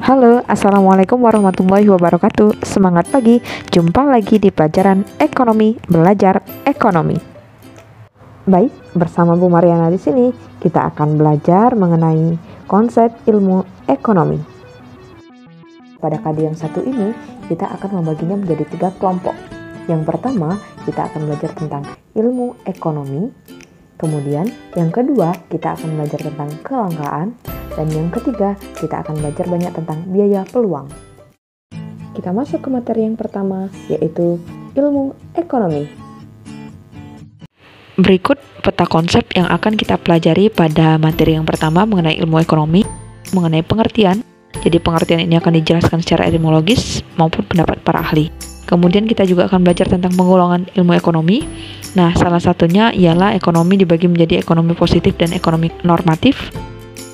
Halo, Assalamualaikum warahmatullahi wabarakatuh. Semangat pagi, jumpa lagi di pelajaran ekonomi, belajar ekonomi. Baik, bersama Bu Mariana di sini, kita akan belajar mengenai konsep ilmu ekonomi. Pada KD yang satu ini, kita akan membaginya menjadi 3 kelompok. Yang pertama, kita akan belajar tentang ilmu ekonomi. Kemudian, yang kedua, kita akan belajar tentang kelangkaan. Dan yang ketiga, kita akan belajar banyak tentang biaya peluang. Kita masuk ke materi yang pertama, yaitu ilmu ekonomi. Berikut peta konsep yang akan kita pelajari pada materi yang pertama mengenai ilmu ekonomi, mengenai pengertian. Jadi pengertian ini akan dijelaskan secara etimologis maupun pendapat para ahli. Kemudian kita juga akan belajar tentang penggolongan ilmu ekonomi. Nah, salah satunya ialah ekonomi dibagi menjadi ekonomi positif dan ekonomi normatif.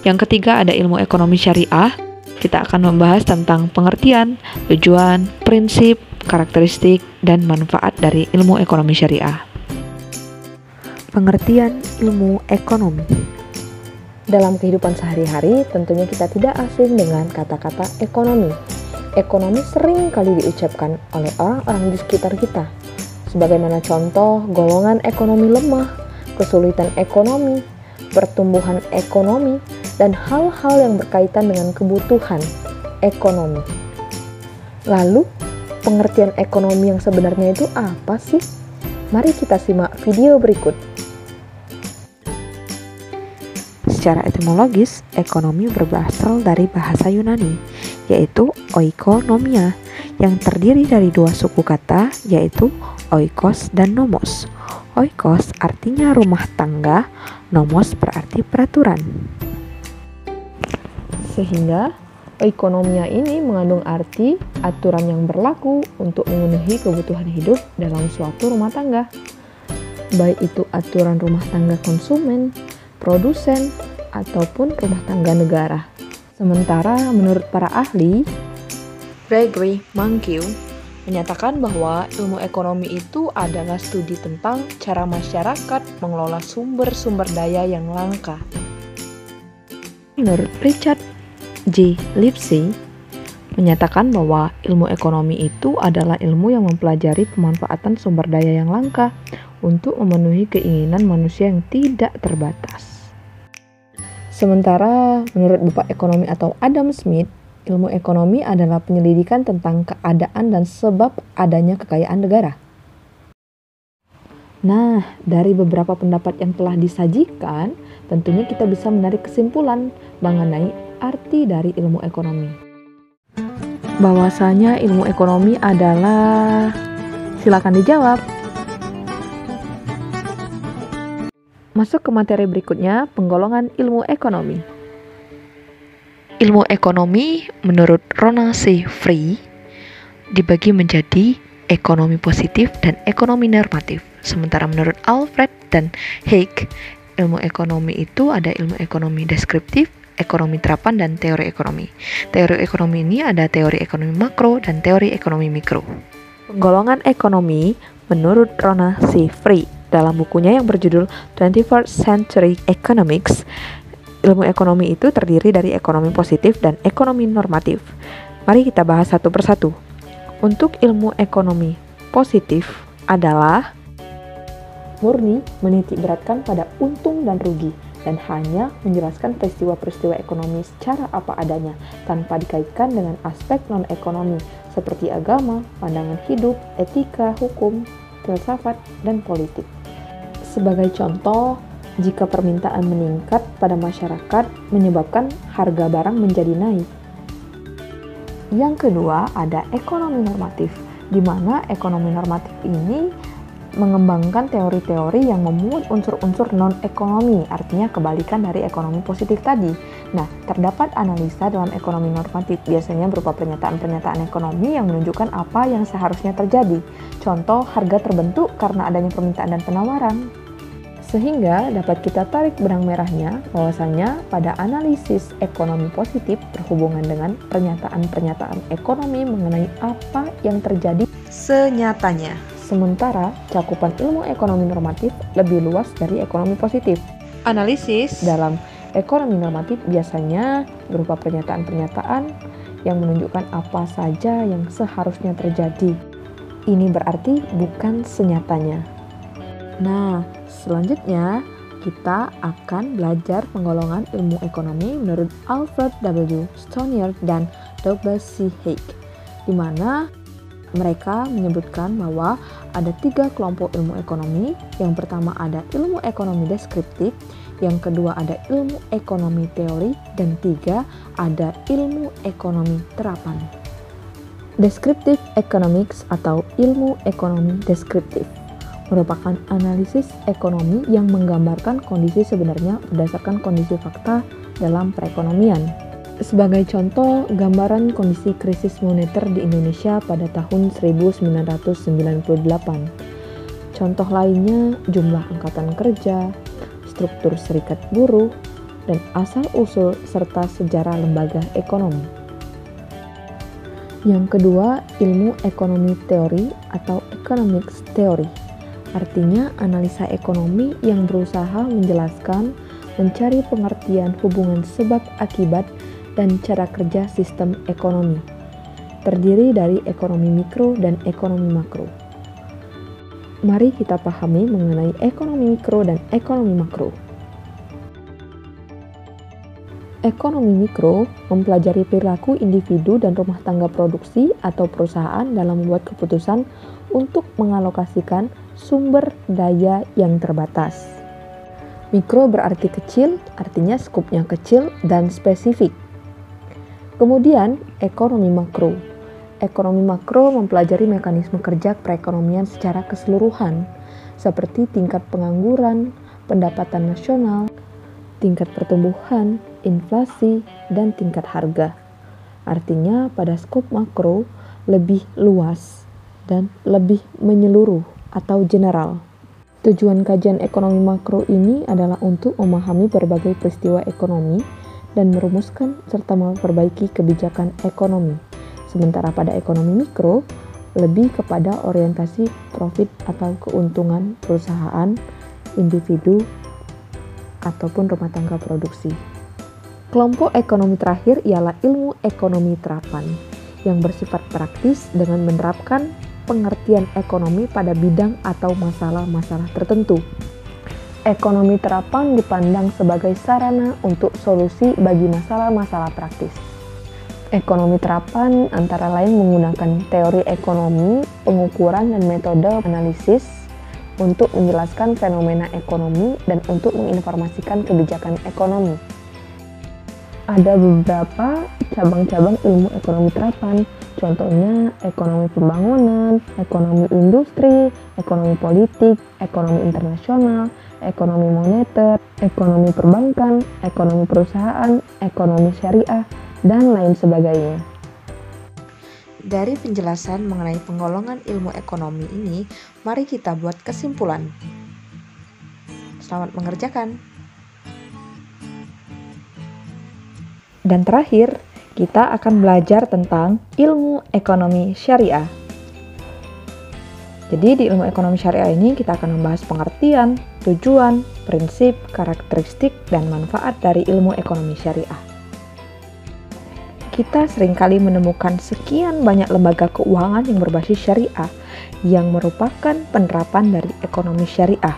Yang ketiga ada ilmu ekonomi syariah. Kita akan membahas tentang pengertian, tujuan, prinsip, karakteristik, dan manfaat dari ilmu ekonomi syariah. Pengertian ilmu ekonomi. Dalam kehidupan sehari-hari, tentunya kita tidak asing dengan kata-kata ekonomi. Ekonomi sering kali diucapkan oleh orang-orang di sekitar kita. Sebagaimana contoh, golongan ekonomi lemah, kesulitan ekonomi, pertumbuhan ekonomi, dan hal-hal yang berkaitan dengan kebutuhan ekonomi. Lalu, pengertian ekonomi yang sebenarnya itu apa sih? Mari kita simak video berikut. Secara etimologis, ekonomi berasal dari bahasa Yunani, yaitu oikonomia, yang terdiri dari 2 suku kata, yaitu oikos dan nomos. Oikos artinya rumah tangga, nomos berarti peraturan. Sehingga oikonomia ini mengandung arti aturan yang berlaku untuk memenuhi kebutuhan hidup dalam suatu rumah tangga. Baik itu aturan rumah tangga konsumen, produsen, ataupun rumah tangga negara. Sementara menurut para ahli, Gregory Mankiw menyatakan bahwa ilmu ekonomi itu adalah studi tentang cara masyarakat mengelola sumber-sumber daya yang langka. Menurut Richard J. Lipsey menyatakan bahwa ilmu ekonomi itu adalah ilmu yang mempelajari pemanfaatan sumber daya yang langka untuk memenuhi keinginan manusia yang tidak terbatas. Sementara menurut Bapak Ekonomi atau Adam Smith, ilmu ekonomi adalah penyelidikan tentang keadaan dan sebab adanya kekayaan negara. Nah, dari beberapa pendapat yang telah disajikan, tentunya kita bisa menarik kesimpulan mengenai arti dari ilmu ekonomi. Bahwasanya ilmu ekonomi adalah, silakan dijawab. Masuk ke materi berikutnya, penggolongan ilmu ekonomi. Ilmu ekonomi menurut Ronald C. Free dibagi menjadi ekonomi positif dan ekonomi normatif. Sementara menurut Alfred dan Hayek, ilmu ekonomi itu ada ilmu ekonomi deskriptif, ekonomi terapan, dan teori ekonomi. Teori ekonomi ini ada teori ekonomi makro dan teori ekonomi mikro. Penggolongan ekonomi menurut Ronald C. Free dalam bukunya yang berjudul 21st Century Economics, ilmu ekonomi itu terdiri dari ekonomi positif dan ekonomi normatif. Mari kita bahas satu persatu. Untuk ilmu ekonomi positif adalah murni menitik beratkan pada untung dan rugi dan hanya menjelaskan peristiwa-peristiwa ekonomi secara apa adanya tanpa dikaitkan dengan aspek non-ekonomi seperti agama, pandangan hidup, etika, hukum, filsafat, dan politik. Sebagai contoh, jika permintaan meningkat pada masyarakat menyebabkan harga barang menjadi naik. Yang kedua ada ekonomi normatif, di mana ekonomi normatif ini mengembangkan teori-teori yang memuat unsur-unsur non-ekonomi, artinya kebalikan dari ekonomi positif tadi. Nah, terdapat analisa dalam ekonomi normatif, biasanya berupa pernyataan-pernyataan ekonomi yang menunjukkan apa yang seharusnya terjadi. Contoh, harga terbentuk karena adanya permintaan dan penawaran. Sehingga dapat kita tarik benang merahnya bahwasanya pada analisis ekonomi positif berhubungan dengan pernyataan-pernyataan ekonomi mengenai apa yang terjadi senyatanya. Sementara cakupan ilmu ekonomi normatif lebih luas dari ekonomi positif. Analisis dalam ekonomi normatif biasanya berupa pernyataan-pernyataan yang menunjukkan apa saja yang seharusnya terjadi. Ini berarti bukan senyatanya. Nah, selanjutnya kita akan belajar penggolongan ilmu ekonomi menurut Alfred W. Stonier dan Douglas C. Haig, di mana mereka menyebutkan bahwa ada 3 kelompok ilmu ekonomi. Yang pertama ada ilmu ekonomi deskriptif, yang kedua ada ilmu ekonomi teori, dan 3 ada ilmu ekonomi terapan. Descriptive economics atau ilmu ekonomi deskriptif merupakan analisis ekonomi yang menggambarkan kondisi sebenarnya berdasarkan kondisi fakta dalam perekonomian. Sebagai contoh, gambaran kondisi krisis moneter di Indonesia pada tahun 1998. Contoh lainnya jumlah angkatan kerja, struktur serikat buruh, dan asal-usul serta sejarah lembaga ekonomi. Yang kedua, ilmu ekonomi teori atau economics theory. Artinya analisa ekonomi yang berusaha menjelaskan, mencari pengertian hubungan sebab akibat dan cara kerja sistem ekonomi. Terdiri dari ekonomi mikro dan ekonomi makro. Mari kita pahami mengenai ekonomi mikro dan ekonomi makro. Ekonomi mikro mempelajari perilaku individu dan rumah tangga produksi atau perusahaan dalam membuat keputusan untuk mengalokasikan sumber daya yang terbatas. Mikro berarti kecil, artinya skupnya kecil dan spesifik. Kemudian, ekonomi makro. Ekonomi makro mempelajari mekanisme kerja perekonomian secara keseluruhan, seperti tingkat pengangguran, pendapatan nasional, tingkat pertumbuhan, inflasi, dan tingkat harga. Artinya, pada skop makro lebih luas dan lebih menyeluruh atau general. Tujuan kajian ekonomi makro ini adalah untuk memahami berbagai peristiwa ekonomi dan merumuskan serta memperbaiki kebijakan ekonomi. Sementara pada ekonomi mikro, lebih kepada orientasi profit atau keuntungan perusahaan, individu, ataupun rumah tangga produksi. Kelompok ekonomi terakhir ialah ilmu ekonomi terapan, yang bersifat praktis dengan menerapkan pengertian ekonomi pada bidang atau masalah-masalah tertentu. Ekonomi terapan dipandang sebagai sarana untuk solusi bagi masalah-masalah praktis. Ekonomi terapan antara lain menggunakan teori ekonomi, pengukuran, dan metode analisis untuk menjelaskan fenomena ekonomi dan untuk menginformasikan kebijakan ekonomi. Ada beberapa cabang-cabang ilmu ekonomi terapan, contohnya ekonomi pembangunan, ekonomi industri, ekonomi politik, ekonomi internasional, ekonomi moneter, ekonomi perbankan, ekonomi perusahaan, ekonomi syariah, dan lain sebagainya. Dari penjelasan mengenai penggolongan ilmu ekonomi ini, mari kita buat kesimpulan. Selamat mengerjakan. Dan terakhir, kita akan belajar tentang ilmu ekonomi syariah. Jadi di ilmu ekonomi syariah ini kita akan membahas pengertian, tujuan, prinsip, karakteristik, dan manfaat dari ilmu ekonomi syariah. Kita seringkali menemukan sekian banyak lembaga keuangan yang berbasis syariah yang merupakan penerapan dari ekonomi syariah.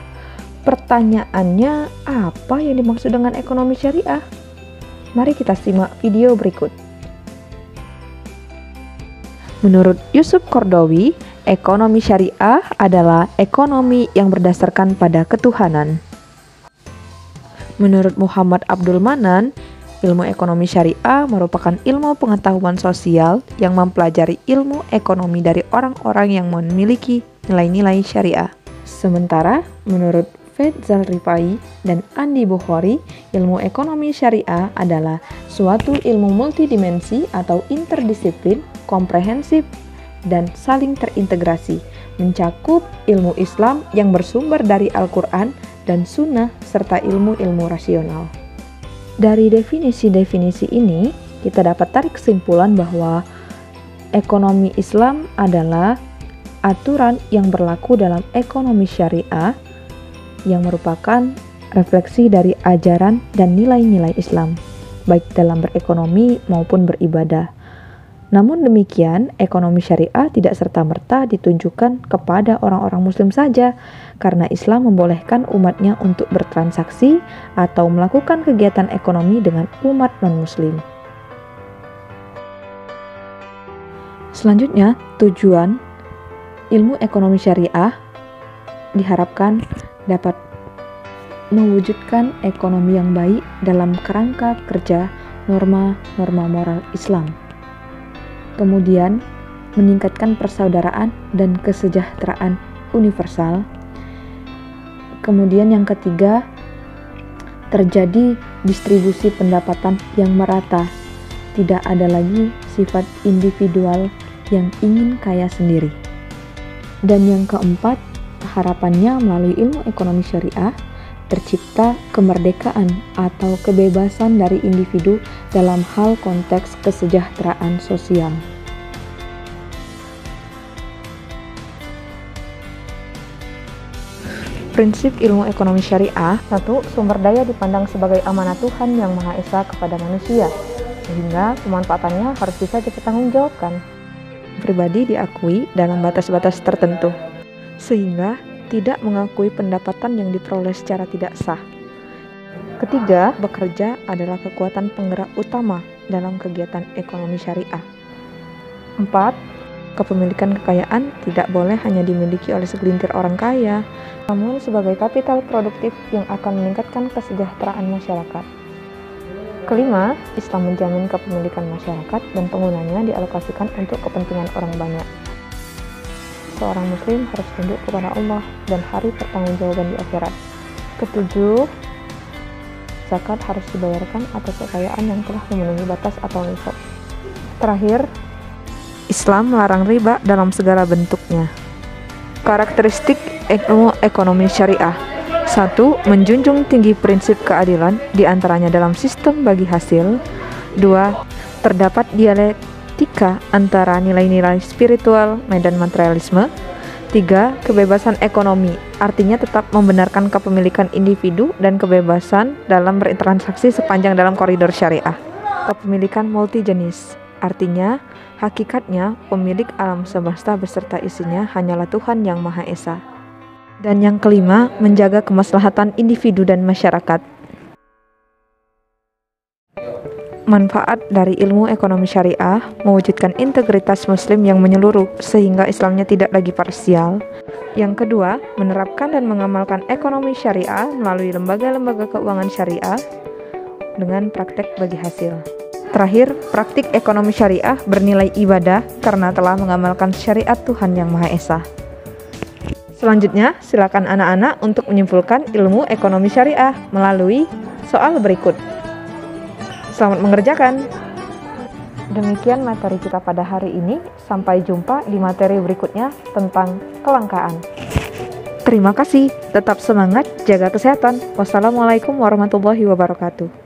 Pertanyaannya, apa yang dimaksud dengan ekonomi syariah? Mari kita simak video berikut. Menurut Yusuf Qaradawi, ekonomi syariah adalah ekonomi yang berdasarkan pada ketuhanan. Menurut Muhammad Abdul Manan, ilmu ekonomi syariah merupakan ilmu pengetahuan sosial yang mempelajari ilmu ekonomi dari orang-orang yang memiliki nilai-nilai syariah. Sementara menurut Faizal Rifai dan Andi Bukhari, ilmu ekonomi syariah adalah suatu ilmu multidimensi atau interdisiplin, komprehensif, dan saling terintegrasi, mencakup ilmu Islam yang bersumber dari Al-Quran dan Sunnah serta ilmu-ilmu rasional. Dari definisi-definisi ini, kita dapat tarik kesimpulan bahwa ekonomi Islam adalah aturan yang berlaku dalam ekonomi syariah yang merupakan refleksi dari ajaran dan nilai-nilai Islam, baik dalam berekonomi maupun beribadah. Namun demikian, ekonomi syariah tidak serta-merta ditunjukkan kepada orang-orang muslim saja, karena Islam membolehkan umatnya untuk bertransaksi atau melakukan kegiatan ekonomi dengan umat non-muslim. Selanjutnya, tujuan ilmu ekonomi syariah diharapkan dapat mewujudkan ekonomi yang baik dalam kerangka kerja norma-norma moral Islam. Kemudian, meningkatkan persaudaraan dan kesejahteraan universal. Kemudian yang ketiga, terjadi distribusi pendapatan yang merata. Tidak ada lagi sifat individual yang ingin kaya sendiri. Dan yang keempat, harapannya melalui ilmu ekonomi syariah, tercipta kemerdekaan atau kebebasan dari individu dalam hal konteks kesejahteraan sosial. Prinsip ilmu ekonomi syariah: 1. Sumber daya dipandang sebagai amanah Tuhan Yang Maha Esa kepada manusia, sehingga pemanfaatannya harus bisa dipertanggungjawabkan. Pribadi diakui dalam batas-batas tertentu, sehingga tidak mengakui pendapatan yang diperoleh secara tidak sah. Ketiga, bekerja adalah kekuatan penggerak utama dalam kegiatan ekonomi syariah. 4. Kepemilikan kekayaan tidak boleh hanya dimiliki oleh segelintir orang kaya, namun sebagai kapital produktif yang akan meningkatkan kesejahteraan masyarakat. Kelima, Islam menjamin kepemilikan masyarakat dan penggunanya dialokasikan untuk kepentingan orang banyak. Seorang muslim harus tunduk kepada Allah dan hari pertanggungjawaban di akhirat. Ketujuh, zakat harus dibayarkan atas kekayaan yang telah memenuhi batas atau nisab. Terakhir, Islam melarang riba dalam segala bentuknya. Karakteristik ilmu ekonomi syariah: 1. Menjunjung tinggi prinsip keadilan, diantaranya dalam sistem bagi hasil. 2. Terdapat dialektika antara nilai-nilai spiritual dan materialisme. 3. Kebebasan ekonomi, artinya tetap membenarkan kepemilikan individu dan kebebasan dalam bertransaksi sepanjang dalam koridor syariah. Kepemilikan multijenis, artinya hakikatnya pemilik alam semesta beserta isinya hanyalah Tuhan Yang Maha Esa. Dan yang kelima, menjaga kemaslahatan individu dan masyarakat. Manfaat dari ilmu ekonomi syariah mewujudkan integritas muslim yang menyeluruh sehingga Islamnya tidak lagi parsial. Yang kedua, menerapkan dan mengamalkan ekonomi syariah melalui lembaga-lembaga keuangan syariah dengan praktek bagi hasil. Terakhir, praktik ekonomi syariah bernilai ibadah karena telah mengamalkan syariat Tuhan Yang Maha Esa. Selanjutnya, silakan anak-anak untuk menyimpulkan ilmu ekonomi syariah melalui soal berikut. Selamat mengerjakan. Demikian materi kita pada hari ini. Sampai jumpa di materi berikutnya tentang kelangkaan. Terima kasih. Tetap semangat, jaga kesehatan. Wassalamualaikum warahmatullahi wabarakatuh.